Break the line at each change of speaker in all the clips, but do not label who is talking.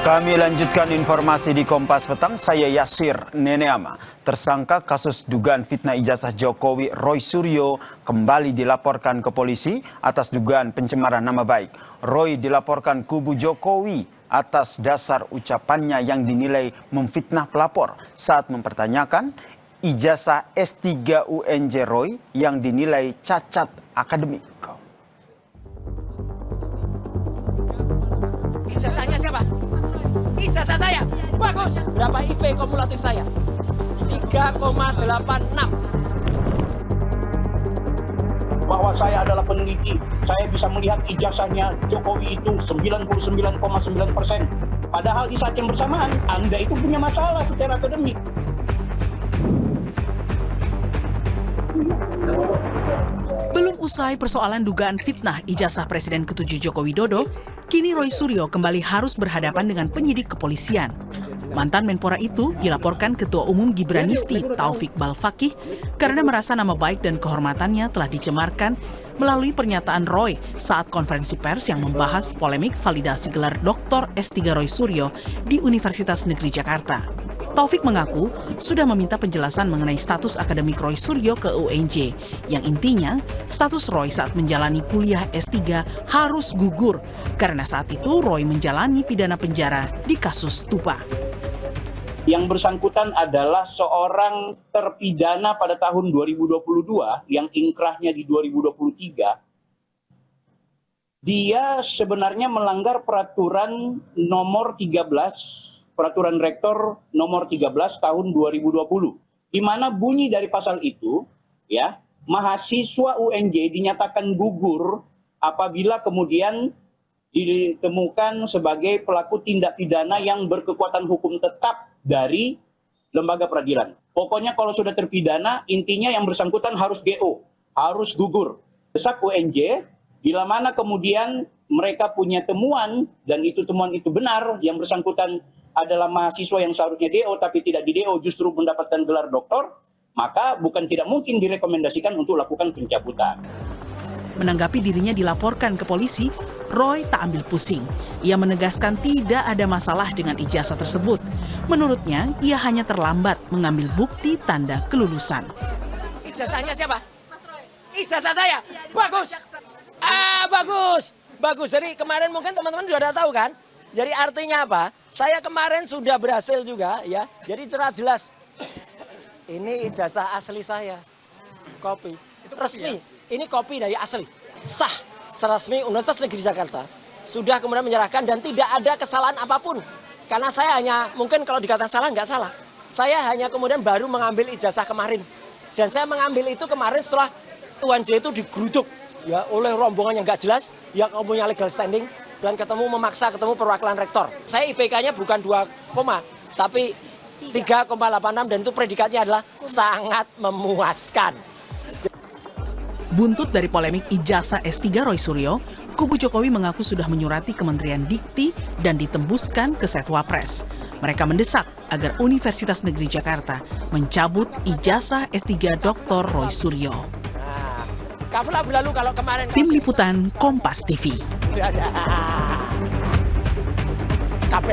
Kami lanjutkan informasi di Kompas Petang, saya Yasir Neneama. Tersangka kasus dugaan fitnah ijazah Jokowi Roy Suryo kembali dilaporkan ke polisi atas dugaan pencemaran nama baik. Roy dilaporkan kubu Jokowi atas dasar ucapannya yang dinilai memfitnah pelapor saat mempertanyakan ijazah S3 UNJ Roy yang dinilai cacat akademik.
Ijazahnya siapa? Ijazah saya. Bagus. Berapa IP kumulatif saya? 3,86.
Bahwa saya adalah peneliti, saya bisa melihat ijazahnya Jokowi itu 99,9%. Padahal di saat yang bersamaan, Anda itu punya masalah secara akademik.
Belum usai persoalan dugaan fitnah ijazah Presiden ke-7 Joko Widodo, kini Roy Suryo kembali harus berhadapan dengan penyidik kepolisian. Mantan Menpora itu dilaporkan Ketua Umum Gibranisti Taufik Balfakih karena merasa nama baik dan kehormatannya telah dicemarkan melalui pernyataan Roy saat konferensi pers yang membahas polemik validasi gelar Dr. S3 Roy Suryo di Universitas Negeri Jakarta. Taufik mengaku sudah meminta penjelasan mengenai status akademik Roy Suryo ke UNJ, yang intinya status Roy saat menjalani kuliah S3 harus gugur karena saat itu Roy menjalani pidana penjara di kasus Tupa.
Yang bersangkutan adalah seorang terpidana pada tahun 2022 yang inkrahnya di 2023. Dia sebenarnya melanggar peraturan nomor 13 Peraturan Rektor nomor 13 tahun 2020, di mana bunyi dari pasal itu, ya, mahasiswa UNJ dinyatakan gugur apabila kemudian ditemukan sebagai pelaku tindak pidana yang berkekuatan hukum tetap dari lembaga peradilan. Pokoknya kalau sudah terpidana, intinya yang bersangkutan harus DO, harus gugur. Desak UNJ, bila mana kemudian mereka punya temuan, dan itu temuan itu benar, yang bersangkutan adalah mahasiswa yang seharusnya DO tapi tidak di DO justru mendapatkan gelar doktor, maka bukan tidak mungkin direkomendasikan untuk lakukan pencabutan.
Menanggapi dirinya dilaporkan ke polisi, Roy tak ambil pusing. Ia menegaskan tidak ada masalah dengan ijazah tersebut. Menurutnya, ia hanya terlambat mengambil bukti tanda kelulusan.
Ijazahnya siapa? Ijazah saya. Bagus. Bagus. Bagus. Jadi kemarin mungkin teman-teman sudah tahu kan? Jadi artinya apa? Saya kemarin sudah berhasil juga ya. Jadi cerah jelas. Ini ijazah asli saya. Kopi. Itu resmi. Ya? Ini kopi dari asli. Sah. Seresmi Universitas Negeri Jakarta. Sudah kemudian menyerahkan dan tidak ada kesalahan apapun. Karena saya hanya, mungkin kalau dikatakan salah, nggak salah. Saya hanya kemudian baru mengambil ijazah kemarin. Dan saya mengambil itu kemarin setelah UNJ itu digeruduk ya, oleh rombongan yang nggak jelas, yang punya legal standing. Dan memaksa ketemu perwakilan rektor. Saya IPK-nya bukan 2, tapi 3,86 dan itu predikatnya adalah sangat memuaskan.
Buntut dari polemik ijazah S3 Roy Suryo, kubu Jokowi mengaku sudah menyurati Kementerian Dikti dan ditembuskan ke Setwapres. Mereka mendesak agar Universitas Negeri Jakarta mencabut ijazah S3 Dr. Roy Suryo.
Lalu kalau kemarin
Tim Liputan Kompas TV.
KP.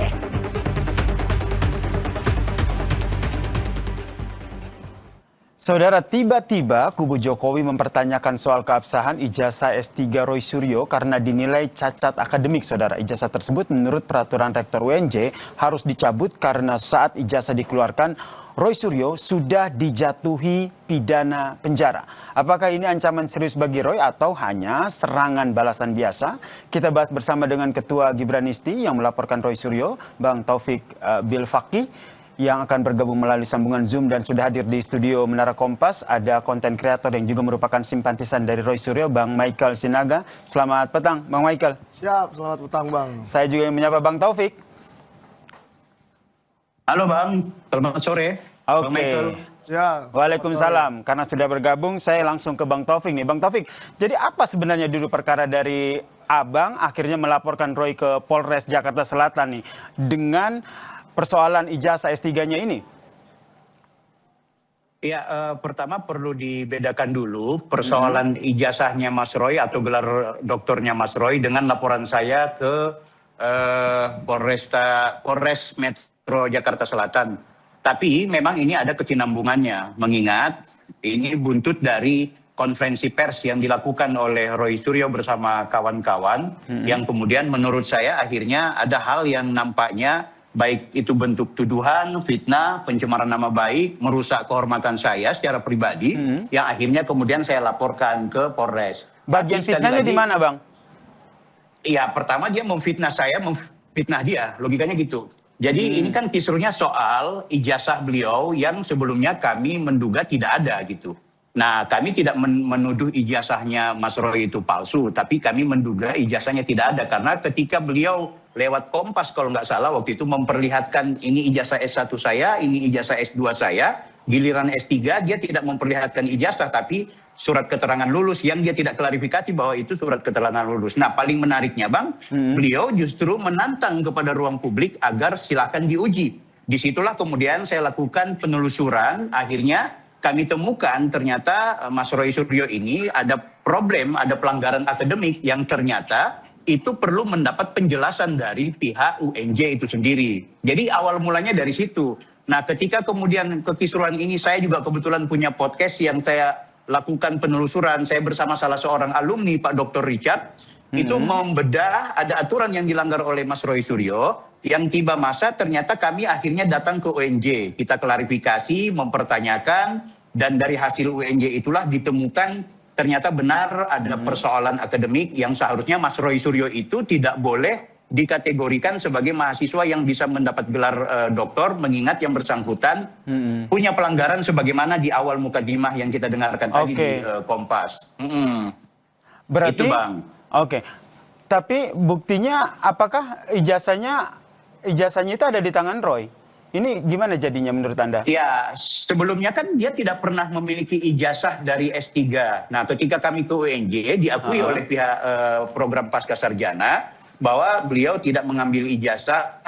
Saudara, tiba-tiba kubu Jokowi mempertanyakan soal keabsahan ijazah S3 Roy Suryo karena dinilai cacat akademik. Saudara, ijazah tersebut menurut peraturan Rektor UNJ harus dicabut karena saat ijazah dikeluarkan, Roy Suryo sudah dijatuhi pidana penjara. Apakah ini ancaman serius bagi Roy atau hanya serangan balasan biasa? Kita bahas bersama dengan Ketua Gibranisti yang melaporkan Roy Suryo, Bang Taufik Balfakih, yang akan bergabung melalui sambungan Zoom dan sudah hadir di studio Menara Kompas. Ada konten kreator yang juga merupakan simpatisan dari Roy Suryo, Bang Michael Sinaga. Selamat petang, Bang Michael.
Siap, selamat petang, Bang.
Saya juga yang menyapa Bang Taufik.
Halo Bang, selamat sore.
Oke.
Ya.
Waalaikumsalam. Karena sudah bergabung, saya langsung ke Bang Taufik nih. Bang Taufik, jadi apa sebenarnya dulu perkara dari Abang akhirnya melaporkan Roy ke Polres Jakarta Selatan nih dengan persoalan ijazah S3-nya ini?
Ya, pertama perlu dibedakan dulu persoalan ijazahnya Mas Roy atau gelar doktornya Mas Roy dengan laporan saya ke Polres Metro Jakarta Selatan. Tapi memang ini ada kesinambungannya, mengingat ini buntut dari konferensi pers yang dilakukan oleh Roy Suryo bersama kawan-kawan, yang kemudian menurut saya akhirnya ada hal yang nampaknya baik itu bentuk tuduhan, fitnah, pencemaran nama baik, merusak kehormatan saya secara pribadi, yang akhirnya kemudian saya laporkan ke Polres.
Bagian
Tapi sekali
fitnahnya
lagi,
di mana, Bang?
ya pertama dia memfitnah saya, memfitnah dia, logikanya gitu. Jadi ini kan kisruhnya soal ijazah beliau yang sebelumnya kami menduga tidak ada gitu. Nah, kami tidak menuduh ijazahnya Mas Roy itu palsu, tapi kami menduga ijazahnya tidak ada. Karena ketika beliau lewat Kompas kalau nggak salah waktu itu memperlihatkan ini ijazah S1 saya, ini ijazah S2 saya, giliran S3 dia tidak memperlihatkan ijazah, tapi surat keterangan lulus yang dia tidak klarifikasi bahwa itu surat keterangan lulus. Nah, paling menariknya Bang, beliau justru menantang kepada ruang publik agar silakan diuji. Disitulah kemudian saya lakukan penelusuran, akhirnya kami temukan ternyata Mas Roy Suryo ini ada problem, ada pelanggaran akademik yang ternyata itu perlu mendapat penjelasan dari pihak UNJ itu sendiri. Jadi awal mulanya dari situ. Nah, ketika kemudian kekisruhan ini saya juga kebetulan punya podcast yang saya lakukan penelusuran, saya bersama salah seorang alumni Pak Dr. Richard, itu membedah ada aturan yang dilanggar oleh Mas Roy Suryo, yang tiba masa ternyata kami akhirnya datang ke UNJ. Kita klarifikasi, mempertanyakan, dan dari hasil UNJ itulah ditemukan ternyata benar ada persoalan akademik yang seharusnya Mas Roy Suryo itu tidak boleh dikategorikan sebagai mahasiswa yang bisa mendapat gelar doktor, mengingat yang bersangkutan punya pelanggaran sebagaimana di awal mukadimah yang kita dengarkan tadi di Kompas.
Berarti,
itu Bang.
Oke. Tapi buktinya apakah ijazahnya itu ada di tangan Roy? Ini gimana jadinya menurut Anda?
Ya, sebelumnya kan dia tidak pernah memiliki ijazah dari S3. Nah, ketika kami ke UNJ, diakui oleh pihak program Pasca Sarjana bahwa beliau tidak mengambil ijazah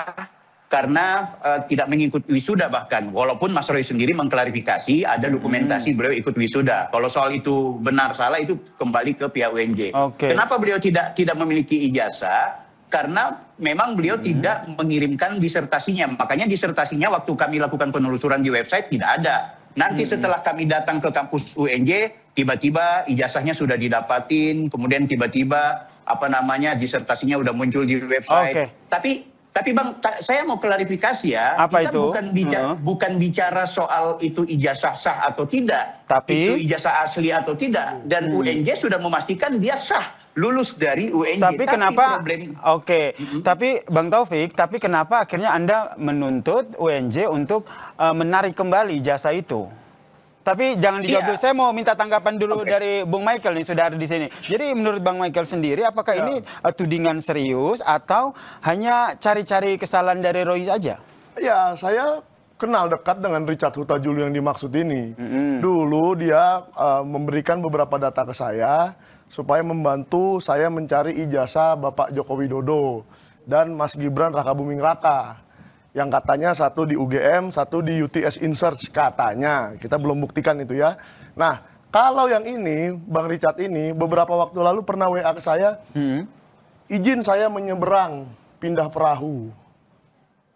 karena tidak mengikuti wisuda bahkan. Walaupun Mas Roy sendiri mengklarifikasi ada dokumentasi beliau ikut wisuda. Kalau soal itu benar salah itu kembali ke pihak UNJ. Kenapa beliau tidak memiliki ijazah? Karena memang beliau tidak mengirimkan disertasinya. Makanya disertasinya waktu kami lakukan penelusuran di website tidak ada. Nanti setelah kami datang ke kampus UNJ, tiba-tiba ijazahnya sudah didapatin, kemudian tiba-tiba disertasinya udah muncul di website. Tapi Bang, saya mau klarifikasi ya.
Apa
kita
itu?
bukan bicara soal itu ijazah sah atau tidak.
Tapi
itu ijazah asli atau tidak. Dan UNJ sudah memastikan dia sah. Lulus dari UNJ.
Tapi kenapa? Tapi Bang Taufik, tapi kenapa akhirnya Anda menuntut UNJ untuk menarik kembali ijazah itu? Tapi jangan dijawab dulu. Saya mau minta tanggapan dulu dari Bung Michael nih, sudah ada di sini. Jadi menurut Bang Michael sendiri, apakah ini tudingan serius atau hanya cari-cari kesalahan dari Roy aja?
Ya, saya kenal dekat dengan Richard Huta-Julu yang dimaksud ini. Dulu dia memberikan beberapa data ke saya supaya membantu saya mencari ijazah Bapak Joko Widodo dan Mas Gibran Rakabuming Raka. Yang katanya satu di UGM, satu di UTS InSearch katanya. Kita belum buktikan itu ya. Nah, kalau yang ini, Bang Richard ini, beberapa waktu lalu pernah WA ke saya, izin saya menyeberang, pindah perahu.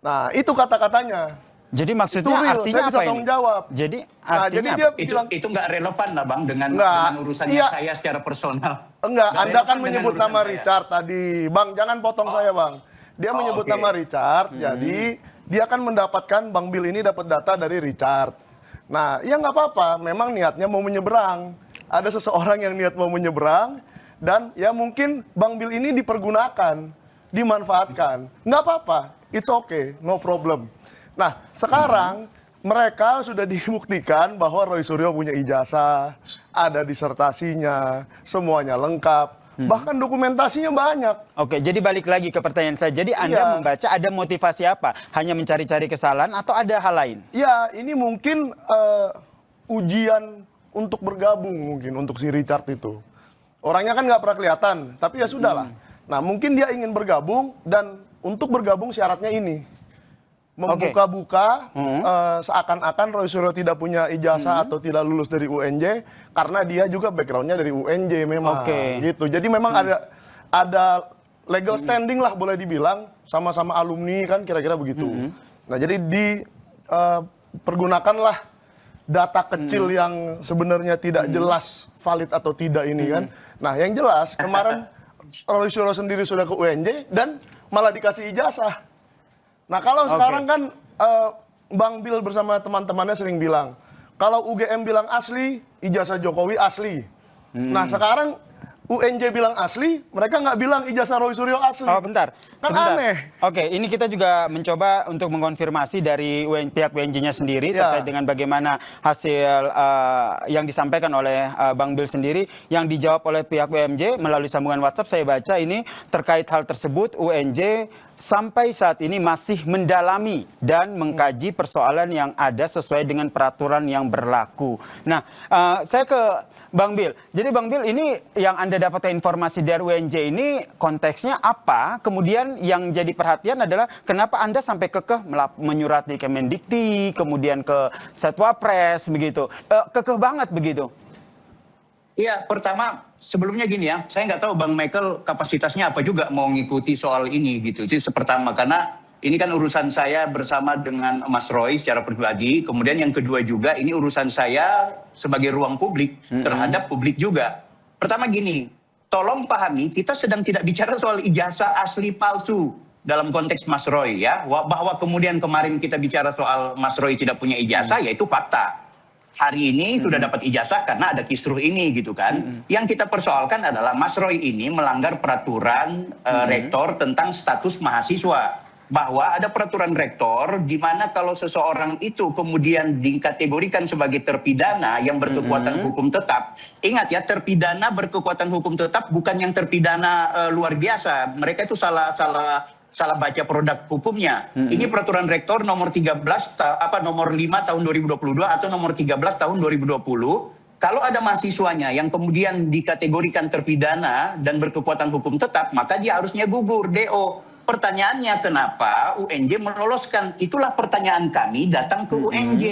Nah, itu kata-katanya.
Jadi maksudnya
real,
artinya
saya
apa
bisa
ini?
tanggung jawab.
Jadi
Nah,
artinya
jadi dia
apa?
bilang,
Itu nggak relevan lah Bang dengan urusannya saya secara personal.
Enggak,
Nggak
Anda kan
relevan
menyebut
dengan
nama
urusan
Richard tadi. Bang, jangan potong saya, Bang. Dia menyebut nama Richard, jadi dia akan mendapatkan, Bang Bill ini dapat data dari Richard. Nah, ya nggak apa-apa, memang niatnya mau menyeberang. Ada seseorang yang niat mau menyeberang, dan ya mungkin Bang Bill ini dipergunakan, dimanfaatkan. Nggak apa-apa, it's okay, no problem. Nah, sekarang mereka sudah dibuktikan bahwa Roy Suryo punya ijazah, ada disertasinya, semuanya lengkap. Bahkan dokumentasinya banyak.
Oke, jadi balik lagi ke pertanyaan saya. Jadi Anda membaca ada motivasi apa? Hanya mencari-cari kesalahan atau ada hal lain?
Ya, ini mungkin ujian untuk bergabung mungkin untuk si Richard itu. Orangnya kan nggak pernah kelihatan, tapi ya sudahlah. Nah, mungkin dia ingin bergabung dan untuk bergabung syaratnya ini. Membuka-buka seakan-akan Roy Suryo tidak punya ijazah atau tidak lulus dari UNJ karena dia juga backgroundnya dari UNJ memang gitu. Jadi memang ada legal standing lah boleh dibilang, sama-sama alumni kan kira-kira begitu. Nah jadi pergunakanlah data kecil yang sebenarnya tidak jelas valid atau tidak ini kan. Nah yang jelas kemarin Roy Suryo sendiri sudah ke UNJ dan malah dikasih ijazah. Nah kalau sekarang kan Bang Bil bersama teman-temannya sering bilang, kalau UGM bilang asli, ijazah Jokowi asli. Nah sekarang UNJ bilang asli, mereka nggak bilang ijazah Roy Suryo asli.
Oh bentar,
Kan
sebentar.
aneh.
Oke, ini kita juga mencoba untuk mengkonfirmasi dari pihak UNJ-nya sendiri terkait dengan bagaimana hasil yang disampaikan oleh Bang Bil sendiri, yang dijawab oleh pihak UNJ melalui sambungan WhatsApp. Saya baca ini terkait hal tersebut, UNJ sampai saat ini masih mendalami dan mengkaji persoalan yang ada sesuai dengan peraturan yang berlaku. Nah, saya ke Bang Bil. Jadi Bang Bil, ini yang Anda dapatkan informasi dari UNJ ini konteksnya apa? Kemudian yang jadi perhatian adalah kenapa Anda sampai kekeh menyurati Kemendikti, kemudian ke Setwapres begitu. Kekeh banget begitu.
Iya, pertama sebelumnya gini ya, saya nggak tahu Bang Michael kapasitasnya apa juga mau ngikuti soal ini gitu. Itu pertama, karena ini kan urusan saya bersama dengan Mas Roy secara pribadi. Kemudian yang kedua juga, ini urusan saya sebagai ruang publik terhadap publik juga. Pertama gini, tolong pahami, kita sedang tidak bicara soal ijazah asli palsu dalam konteks Mas Roy ya. Bahwa kemudian kemarin kita bicara soal Mas Roy tidak punya ijazah, yaitu fakta. Hari ini sudah dapat ijazah karena ada kisruh ini gitu kan. Yang kita persoalkan adalah Mas Roy ini melanggar peraturan rektor tentang status mahasiswa. Bahwa ada peraturan rektor di mana kalau seseorang itu kemudian dikategorikan sebagai terpidana yang berkekuatan hukum tetap. Ingat ya, terpidana berkekuatan hukum tetap bukan yang terpidana luar biasa. Mereka itu salah baca produk hukumnya. Ini peraturan rektor nomor 13 nomor 5 tahun 2022 atau nomor 13 tahun 2020. Kalau ada mahasiswanya yang kemudian dikategorikan terpidana dan berkekuatan hukum tetap, maka dia harusnya gugur DO. Pertanyaannya kenapa UNJ meloloskan? Itulah pertanyaan kami datang ke UNJ.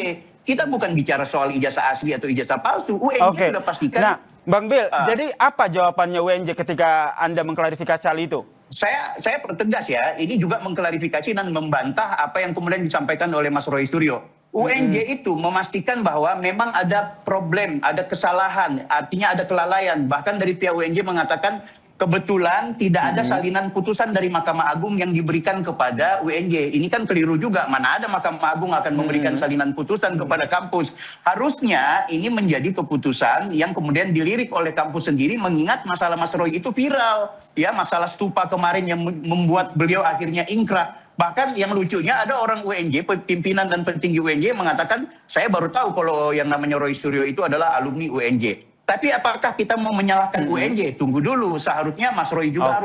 Kita bukan bicara soal ijazah asli atau ijazah palsu. UNJ sudah pastikan.
Nah, Bang Bil, jadi apa jawabannya UNJ ketika Anda mengklarifikasi hal itu?
Saya pertegas ya, ini juga mengklarifikasi dan membantah apa yang kemudian disampaikan oleh Mas Roy Suryo. UNJ itu memastikan bahwa memang ada problem, ada kesalahan, artinya ada kelalaian. Bahkan dari pihak UNJ mengatakan kebetulan tidak ada salinan putusan dari Mahkamah Agung yang diberikan kepada UNJ. Ini kan keliru juga, mana ada Mahkamah Agung akan memberikan salinan putusan kepada kampus. Harusnya ini menjadi keputusan yang kemudian dilirik oleh kampus sendiri, mengingat masalah Mas Roy itu viral. Ya, masalah stupa kemarin yang membuat beliau akhirnya ingkrah. Bahkan yang lucunya ada orang UNJ, pimpinan dan petinggi UNJ mengatakan, saya baru tahu kalau yang namanya Roy Suryo itu adalah alumni UNJ. Tapi apakah kita mau menyalahkan UNJ? Tunggu dulu, seharusnya Mas Roy juga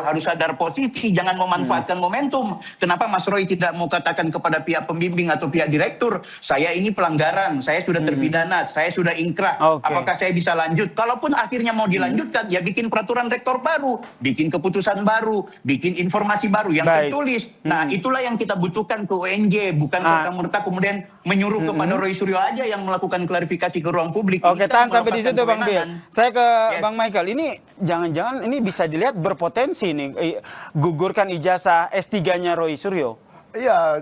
harus sadar posisi, jangan memanfaatkan momentum. Kenapa Mas Roy tidak mau katakan kepada pihak pembimbing atau pihak direktur, saya ini pelanggaran, saya sudah terpidana, saya sudah ingkrah, apakah saya bisa lanjut? Kalaupun akhirnya mau dilanjutkan, ya bikin peraturan rektor baru, bikin keputusan baru, bikin informasi baru yang tertulis. Nah, itulah yang kita butuhkan ke UNJ, bukan serta-merta kemudian menyuruh kepada Roy Suryo aja yang melakukan klarifikasi ke ruang publik.
Oke, tahan sampai di situ Bang Bil. Saya ke Bang Michael. Ini jangan-jangan ini bisa dilihat berpotensi nih gugurkan ijazah S3-nya Roy Suryo.
Iya,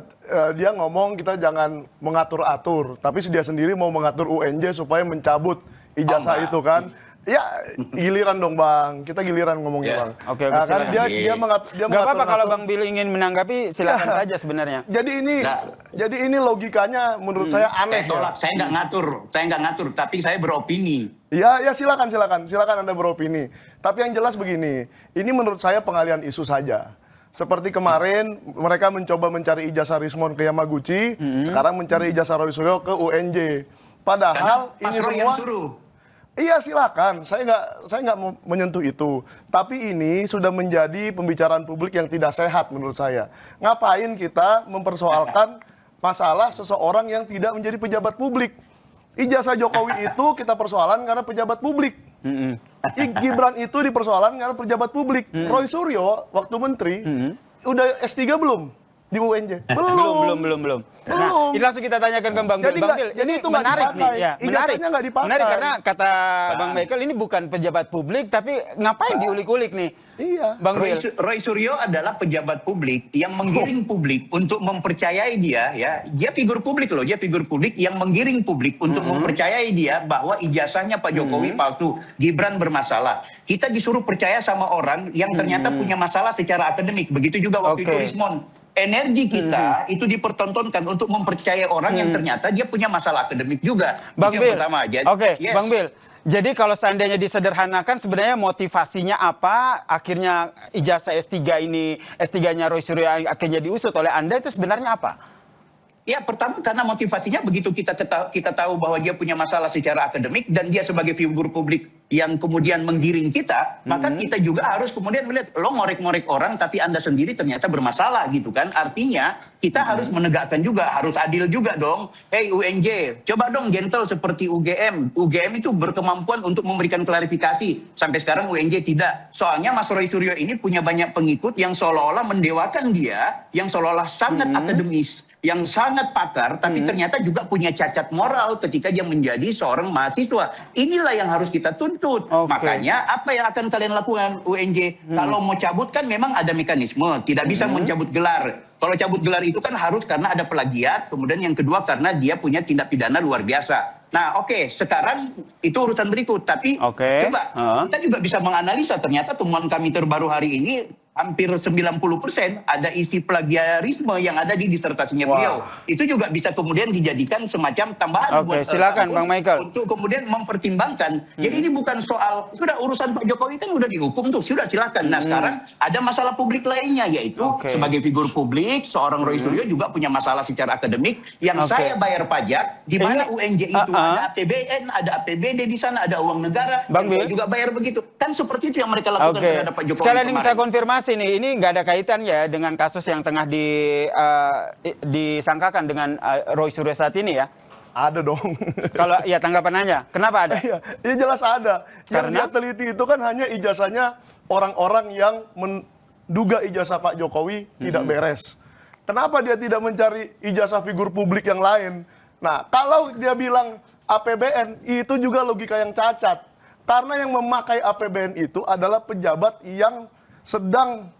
dia ngomong kita jangan mengatur-atur, tapi dia sendiri mau mengatur UNJ supaya mencabut ijazah itu kan. Ya, giliran dong Bang. Kita giliran ngomongnya Bang.
Oke,
nah,
kan
dia mengatur.
Gak apa-apa kalau Bang Bil ingin menanggapi, silakan saja sebenarnya.
Jadi ini logikanya menurut saya aneh.
Saya nggak ngatur, tapi saya beropini.
Ya silakan Anda beropini. Tapi yang jelas begini, ini menurut saya pengalian isu saja. Seperti kemarin mereka mencoba mencari ijazah Rismon ke Yamaguchi, sekarang mencari ijazah Roy Suryo ke UNJ. Padahal ini semua iya silakan, saya nggak mau menyentuh itu. Tapi ini sudah menjadi pembicaraan publik yang tidak sehat menurut saya. Ngapain kita mempersoalkan masalah seseorang yang tidak menjadi pejabat publik? Ijazah Jokowi itu kita persoalan karena pejabat publik. Gibran itu dipersoalan karena pejabat publik. Roy Suryo waktu menteri udah S3 belum? di UNJ?
Belum. Nah, ini langsung kita tanyakan ke Bang Bil. Bang Bil,
jadi
ini
itu nggak
menarik
dipakai.
nih. Ya,
Ijazahnya nggak dipakai.
Menarik karena kata Bang Michael ini bukan pejabat publik, tapi ngapain diulik-ulik nih?
Iya.
Bang Bil.
Roy Suryo adalah pejabat publik yang menggiring publik untuk mempercayai dia, ya. Dia figur publik loh, dia figur publik yang menggiring publik untuk mempercayai dia bahwa ijazahnya Pak Jokowi palsu, Gibran bermasalah. Kita disuruh percaya sama orang yang ternyata punya masalah secara akademik. Begitu juga waktu itu Rismon. Energi kita itu dipertontonkan untuk mempercayai orang yang ternyata dia punya masalah akademik juga.
Bang
Itu
Bil.
yang pertama.
Oke,
Yes.
Bang Bil. Jadi kalau seandainya disederhanakan sebenarnya motivasinya apa? Akhirnya ijazah S3 ini, S3-nya Roy Suryo akhirnya diusut oleh Anda itu sebenarnya apa?
Ya, pertama karena motivasinya begitu kita tahu bahwa dia punya masalah secara akademik dan dia sebagai figur publik yang kemudian menggiring kita, maka kita juga harus kemudian melihat lo ngorek-ngorek orang tapi Anda sendiri ternyata bermasalah gitu kan. Artinya kita harus menegakkan juga, harus adil juga dong. Hey UNJ, coba dong gentle seperti UGM. UGM itu berkemampuan untuk memberikan klarifikasi. Sampai sekarang UNJ tidak. Soalnya Mas Roy Suryo ini punya banyak pengikut yang seolah-olah mendewakan dia, yang seolah-olah sangat akademis, yang sangat pakar, tapi ternyata juga punya cacat moral ketika dia menjadi seorang mahasiswa. Inilah yang harus kita tuntut. Makanya apa yang akan kalian lakukan UNJ? Kalau mau cabut kan memang ada mekanisme, tidak bisa mencabut gelar. Kalau cabut gelar itu kan harus karena ada plagiat, kemudian yang kedua karena dia punya tindak pidana luar biasa. Nah oke, sekarang itu urusan berikut. Tapi coba kita juga bisa menganalisa ternyata temuan kami terbaru hari ini hampir 90% ada isi plagiarisme yang ada di disertasinya beliau. Itu juga bisa kemudian dijadikan semacam tambahan buat
silakan Bang Michael.
Untuk kemudian mempertimbangkan. Jadi ini bukan soal sudah urusan Pak Jokowi kan udah dihukum tuh, sudah silakan. Nah sekarang ada masalah publik lainnya yaitu sebagai figur publik seorang Roy Suryo juga punya masalah secara akademik yang saya bayar pajak di mana UNJ itu ada APBN, ada APBD di sana, ada uang negara,
Bang
saya juga bayar begitu. Kan seperti itu yang mereka lakukan terhadap Pak Jokowi
Sekalian
kemarin.
saya konfirmasi nih, ini nggak ada kaitan ya dengan kasus yang tengah disangkakan dengan Roy Suryo saat ini ya?
Ada dong.
Kalau ya tanggapan Anda, kenapa ada?
Iya, ya jelas ada.
Karena
Yang dia teliti itu kan hanya ijazahnya orang-orang yang menduga ijazah Pak Jokowi tidak beres. Kenapa dia tidak mencari ijazah figur publik yang lain? Nah, kalau dia bilang APBN, itu juga logika yang cacat. Karena yang memakai APBN itu adalah pejabat yang sedang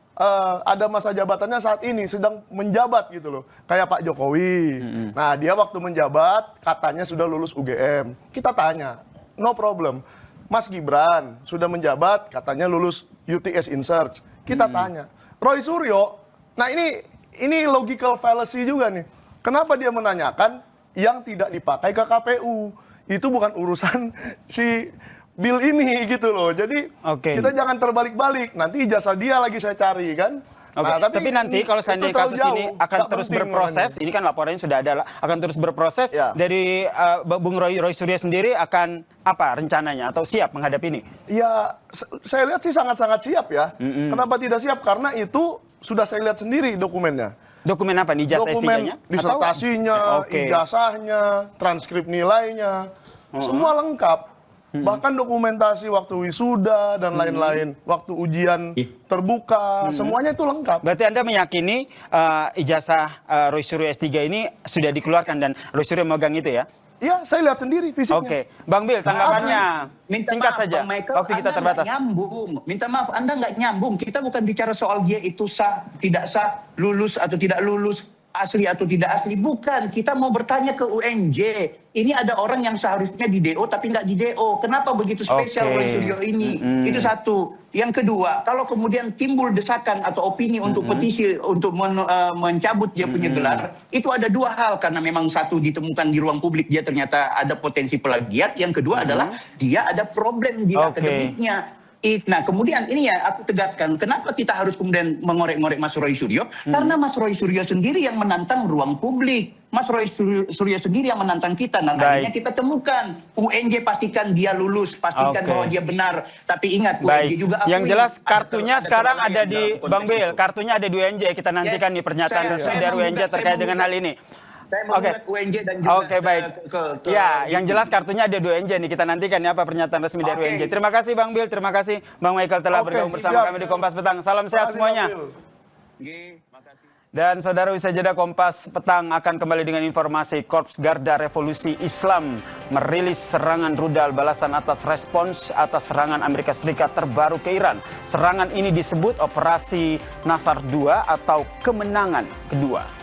ada masa jabatannya saat ini, sedang menjabat gitu loh. Kayak Pak Jokowi. Nah, dia waktu menjabat, katanya sudah lulus UGM. Kita tanya, no problem. Mas Gibran sudah menjabat, katanya lulus UTS Insearch. Kita tanya. Roy Suryo, nah ini logical fallacy juga nih. Kenapa dia menanyakan yang tidak dipakai ke KPU? Itu bukan urusan si Bill ini gitu loh. Jadi kita jangan terbalik-balik. Nanti ijazah dia lagi saya cari kan. Nah,
tapi nanti kalau seandainya kasus ini akan terus berproses, ini kan laporannya sudah ada, akan terus berproses. Dari Bung Roy Suryo sendiri akan apa rencananya atau siap menghadapi ini?
Ya, saya lihat sih sangat-sangat siap ya. Kenapa tidak siap? Karena itu sudah saya lihat sendiri dokumennya.
Dokumen apa nih, ijazah S3-nya?
Disertasinya, ijazahnya, transkrip nilainya, semua lengkap. Bahkan dokumentasi waktu wisuda dan lain-lain, waktu ujian terbuka, semuanya itu lengkap.
Berarti Anda meyakini ijazah Roy Suryo S3 ini sudah dikeluarkan dan Roy Suryo memegang itu ya?
Iya, saya lihat sendiri fisiknya.
Bang Bil, tanggapannya singkat
maaf,
saja.
Bang Michael,
Waktu kita terbatas.
Nyambung. Minta maaf, Anda nggak nyambung. Kita bukan bicara soal dia itu sah, tidak sah, lulus atau tidak lulus, asli atau tidak asli. Bukan, kita mau bertanya ke UNJ. Ini ada orang yang seharusnya di DO tapi nggak di DO. Kenapa begitu spesial Roy Suryo ini? Itu satu. Yang kedua, kalau kemudian timbul desakan atau opini untuk petisi untuk mencabut dia punya gelar, itu ada dua hal. Karena memang satu ditemukan di ruang publik dia ternyata ada potensi plagiat. Yang kedua adalah dia ada problem di akademiknya. Nah kemudian ini ya aku tegaskan, kenapa kita harus kemudian mengorek-ngorek Mas Roy Suryo? Karena Mas Roy Suryo sendiri yang menantang ruang publik. Mas Roy Suryo sendiri yang menantang kita. Nah akhirnya kita temukan, UNJ pastikan dia lulus, pastikan bahwa dia benar. Tapi ingat, UNJ juga akui.
Yang jelas kartunya sekarang ada di Bang Bil, kartunya ada di UNJ. Kita nantikan nih pernyataan resmi dari UNJ terkait dengan hal ini.
Saya menggugat UNJ dan juga
baik. Yang jelas kartunya ada di UNJ nih. Kita nantikan ya apa pernyataan resmi dari UNJ. Terima kasih Bang Bil, terima kasih Bang Michael telah bergabung bersama kami di Kompas Petang. Salam sehat semuanya.
Makasih.
Dan saudara, usai jeda Kompas Petang akan kembali dengan informasi. Korps Garda Revolusi Islam merilis serangan rudal balasan atas respons atas serangan Amerika Serikat terbaru ke Iran. Serangan ini disebut Operasi Nasar II atau kemenangan kedua.